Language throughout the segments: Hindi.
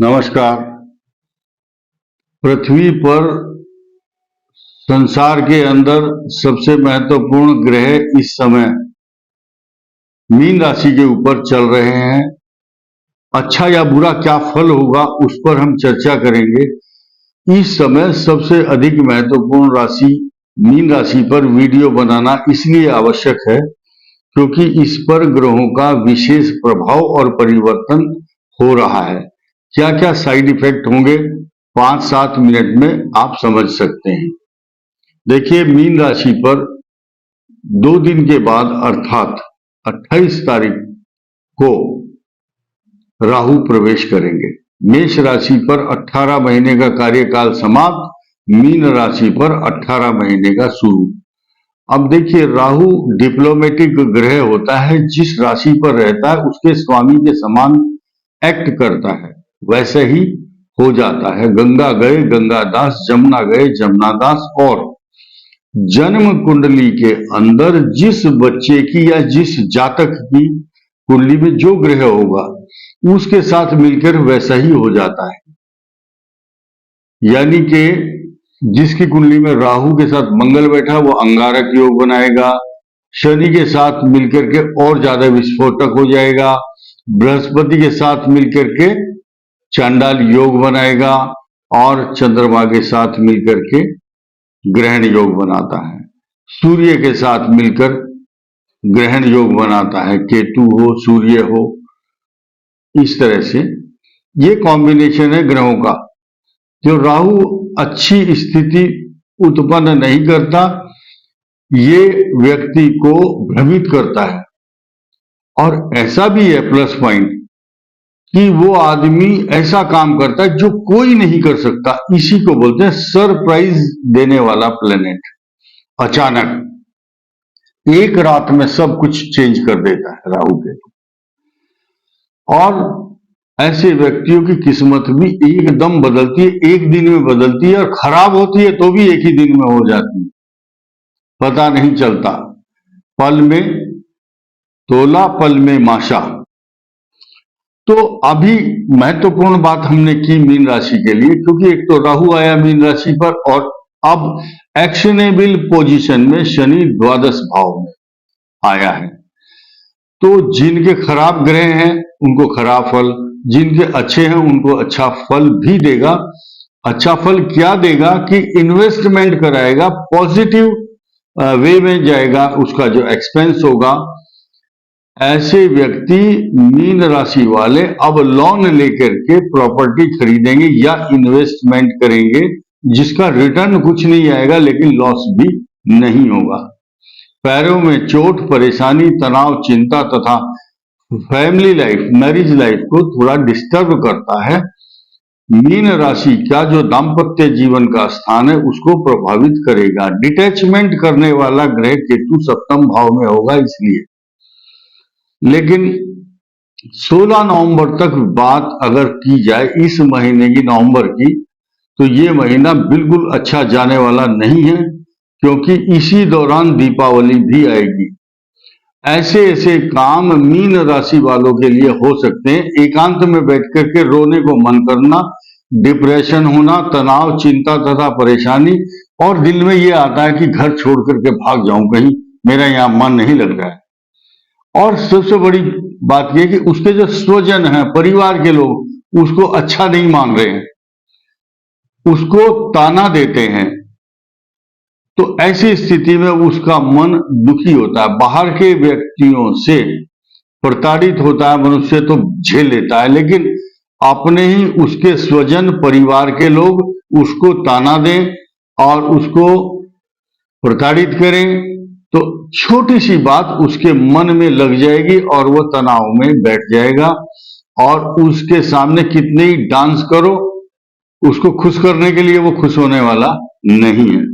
नमस्कार। पृथ्वी पर संसार के अंदर सबसे महत्वपूर्ण ग्रह इस समय मीन राशि के ऊपर चल रहे हैं। अच्छा या बुरा क्या फल होगा उस पर हम चर्चा करेंगे। इस समय सबसे अधिक महत्वपूर्ण राशि मीन राशि पर वीडियो बनाना इसलिए आवश्यक है क्योंकि इस पर ग्रहों का विशेष प्रभाव और परिवर्तन हो रहा है। क्या क्या साइड इफेक्ट होंगे 5-7 मिनट में आप समझ सकते हैं। देखिए, मीन राशि पर 2 दिन के बाद अर्थात 28 तारीख को राहु प्रवेश करेंगे। मेष राशि पर 18 महीने का कार्यकाल समाप्त, मीन राशि पर 18 महीने का शुरू। अब देखिए, राहु डिप्लोमेटिक ग्रह होता है, जिस राशि पर रहता है उसके स्वामी के समान एक्ट करता है, वैसे ही हो जाता है। गंगा गए गंगादास, जमुना गए जमुनादास। और जन्म कुंडली के अंदर जिस बच्चे की या जिस जातक की कुंडली में जो ग्रह होगा उसके साथ मिलकर वैसा ही हो जाता है। यानी कि जिसकी कुंडली में राहु के साथ मंगल बैठा वो अंगारक योग बनाएगा, शनि के साथ मिलकर के और ज्यादा विस्फोटक हो जाएगा, बृहस्पति के साथ मिलकर के चांडाल योग बनाएगा और चंद्रमा के साथ मिलकर के ग्रहण योग बनाता है। सूर्य के साथ मिलकर ग्रहण योग बनाता है, केतु हो सूर्य हो, इस तरह से ये कॉम्बिनेशन है ग्रहों का। जो राहु अच्छी स्थिति उत्पन्न नहीं करता, ये व्यक्ति को भ्रमित करता है। और ऐसा भी है प्लस पॉइंट कि वो आदमी ऐसा काम करता है जो कोई नहीं कर सकता। इसी को बोलते हैं सरप्राइज देने वाला प्लेनेट। अचानक एक रात में सब कुछ चेंज कर देता है राहु के। और ऐसे व्यक्तियों की किस्मत भी एकदम बदलती है, एक दिन में बदलती है, और खराब होती है तो भी एक ही दिन में हो जाती है, पता नहीं चलता। पल में तोला पल में माशा। तो अभी महत्वपूर्ण बात हमने की मीन राशि के लिए, क्योंकि एक तो राहु आया मीन राशि पर और अब एक्शनेबल पोजीशन में शनि द्वादश भाव में आया है। तो जिनके खराब ग्रह हैं उनको खराब फल, जिनके अच्छे हैं उनको अच्छा फल भी देगा। अच्छा फल क्या देगा कि इन्वेस्टमेंट कराएगा, पॉजिटिव वे में जाएगा, उसका जो एक्सपेंस होगा। ऐसे व्यक्ति मीन राशि वाले अब लोन लेकर के प्रॉपर्टी खरीदेंगे या इन्वेस्टमेंट करेंगे, जिसका रिटर्न कुछ नहीं आएगा लेकिन लॉस भी नहीं होगा। पैरों में चोट, परेशानी, तनाव, चिंता तथा फैमिली लाइफ, मैरिज लाइफ को थोड़ा डिस्टर्ब करता है। मीन राशि का जो दाम्पत्य जीवन का स्थान है उसको प्रभावित करेगा। डिटैचमेंट करने वाला ग्रह केतु 7वें भाव में होगा इसलिए। लेकिन 16 नवंबर तक बात अगर की जाए इस महीने की, नवंबर की, तो ये महीना बिल्कुल अच्छा जाने वाला नहीं है, क्योंकि इसी दौरान दीपावली भी आएगी। ऐसे ऐसे काम मीन राशि वालों के लिए हो सकते हैं। एकांत में बैठ करके रोने को मन करना, डिप्रेशन होना, तनाव, चिंता तथा परेशानी, और दिल में ये आता है कि घर छोड़ करके भाग जाऊं, कहीं मेरा यहाँ मन नहीं लग रहा है। और सबसे बड़ी बात यह कि उसके जो स्वजन हैं, परिवार के लोग, उसको अच्छा नहीं मान रहे हैं, उसको ताना देते हैं। तो ऐसी स्थिति में उसका मन दुखी होता है। बाहर के व्यक्तियों से प्रताड़ित होता है मनुष्य, तो झेल लेता है, लेकिन अपने ही उसके स्वजन, परिवार के लोग उसको ताना दें और उसको प्रताड़ित करें तो छोटी सी बात उसके मन में लग जाएगी और वह तनाव में बैठ जाएगा। और उसके सामने कितने ही डांस करो, उसको खुश करने के लिए वो खुश होने वाला नहीं है।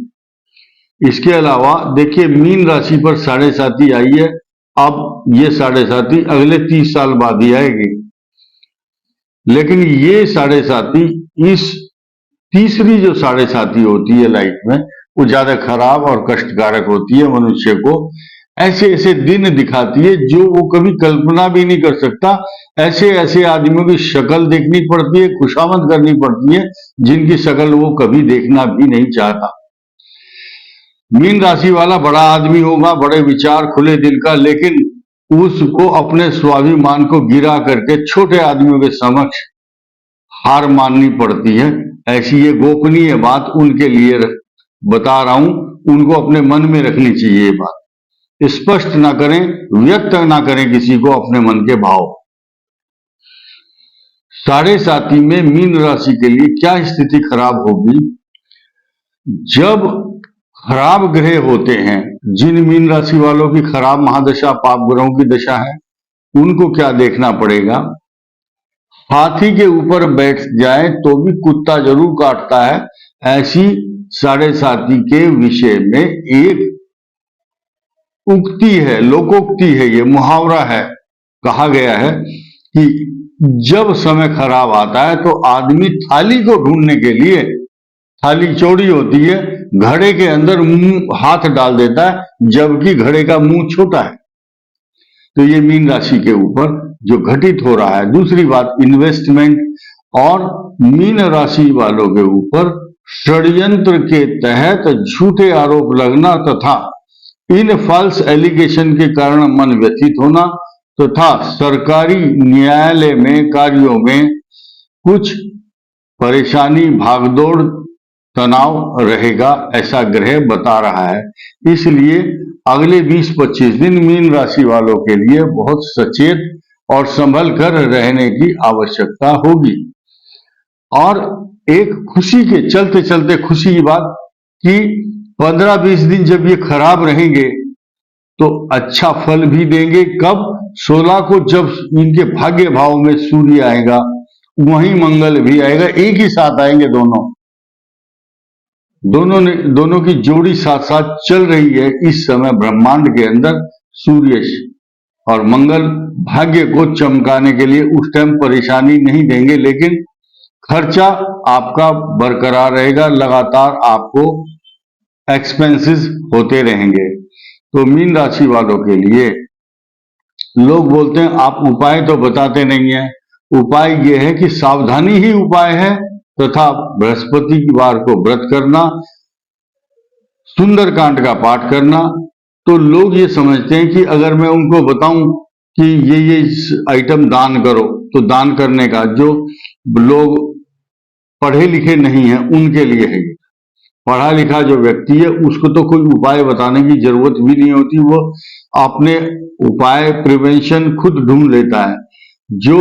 इसके अलावा देखिए, मीन राशि पर 7.5 आई है। अब ये 7.5 अगले 30 साल बाद ही आएगी, लेकिन ये 7.5 इस तीसरी जो 7.5 होती है लाइफ में, वो ज्यादा खराब और कष्टकारक होती है मनुष्य को। ऐसे ऐसे दिन दिखाती है जो वो कभी कल्पना भी नहीं कर सकता। ऐसे ऐसे आदमियों की शक्ल देखनी पड़ती है, खुशामद करनी पड़ती है, जिनकी शक्ल वो कभी देखना भी नहीं चाहता। मीन राशि वाला बड़ा आदमी होगा, बड़े विचार, खुले दिल का, लेकिन उसको अपने स्वाभिमान को गिरा करके छोटे आदमियों के समक्ष हार माननी पड़ती है। ऐसी ये गोपनीय बात उनके लिए बता रहा हूं, उनको अपने मन में रखनी चाहिए। ये बात स्पष्ट ना करें, व्यक्त ना करें किसी को अपने मन के भाव। साढ़े साथी में मीन राशि के लिए क्या स्थिति खराब होगी? जब खराब ग्रह होते हैं, जिन मीन राशि वालों की खराब महादशा, पाप ग्रहों की दशा है, उनको क्या देखना पड़ेगा? हाथी के ऊपर बैठ जाए तो भी कुत्ता जरूर काटता है। ऐसी साढ़े साथी के विषय में एक उक्ति है, लोकोक्ति है, ये मुहावरा है। कहा गया है कि जब समय खराब आता है तो आदमी थाली को ढूंढने के लिए, थाली चौड़ी होती है, घड़े के अंदर मुंह हाथ डाल देता है, जबकि घड़े का मुंह छोटा है। तो ये मीन राशि के ऊपर जो घटित हो रहा है। दूसरी बात, इन्वेस्टमेंट और मीन राशि वालों के ऊपर षड्यंत्र के तहत झूठे आरोप लगना तथा इन फॉल्स एलिगेशन के कारण मन व्यथित होना तथा सरकारी न्यायालय में कार्यों में कुछ परेशानी, भागदौड़, तनाव रहेगा, ऐसा ग्रह बता रहा है। इसलिए अगले 20-25 दिन मीन राशि वालों के लिए बहुत सचेत और संभल कर रहने की आवश्यकता होगी। और एक खुशी के चलते चलते खुशी की बात कि 15-20 दिन जब ये खराब रहेंगे तो अच्छा फल भी देंगे। कब? 16 को, जब इनके भाग्य भाव में सूर्य आएगा, वहीं मंगल भी आएगा, एक ही साथ आएंगे दोनों की जोड़ी साथ साथ चल रही है इस समय ब्रह्मांड के अंदर। सूर्य और मंगल भाग्य को चमकाने के लिए उस टाइम परेशानी नहीं देंगे, लेकिन खर्चा आपका बरकरार रहेगा, लगातार आपको एक्सपेंसेस होते रहेंगे। तो मीन राशि वालों के लिए लोग बोलते हैं आप उपाय तो बताते नहीं है। उपाय यह है कि सावधानी ही उपाय है, तथा बृहस्पति वार को व्रत करना, सुंदरकांड का पाठ करना। तो लोग ये समझते हैं कि अगर मैं उनको बताऊं कि ये आइटम दान करो, तो दान करने का, जो लोग पढ़े लिखे नहीं हैं उनके लिए है। पढ़ा लिखा जो व्यक्ति है उसको तो कोई उपाय बताने की जरूरत भी नहीं होती, वो अपने उपाय, प्रिवेंशन खुद ढूंढ लेता है। जो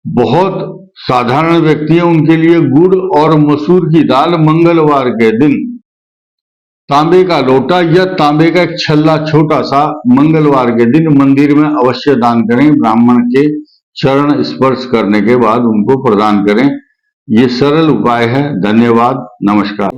बहुत साधारण व्यक्ति है उनके लिए गुड़ और मसूर की दाल मंगलवार के दिन, तांबे का लोटा या तांबे का एक छल्ला छोटा सा, मंगलवार के दिन मंदिर में अवश्य दान करें। ब्राह्मण के चरण स्पर्श करने के बाद उनको प्रदान करें। ये सरल उपाय है। धन्यवाद, नमस्कार।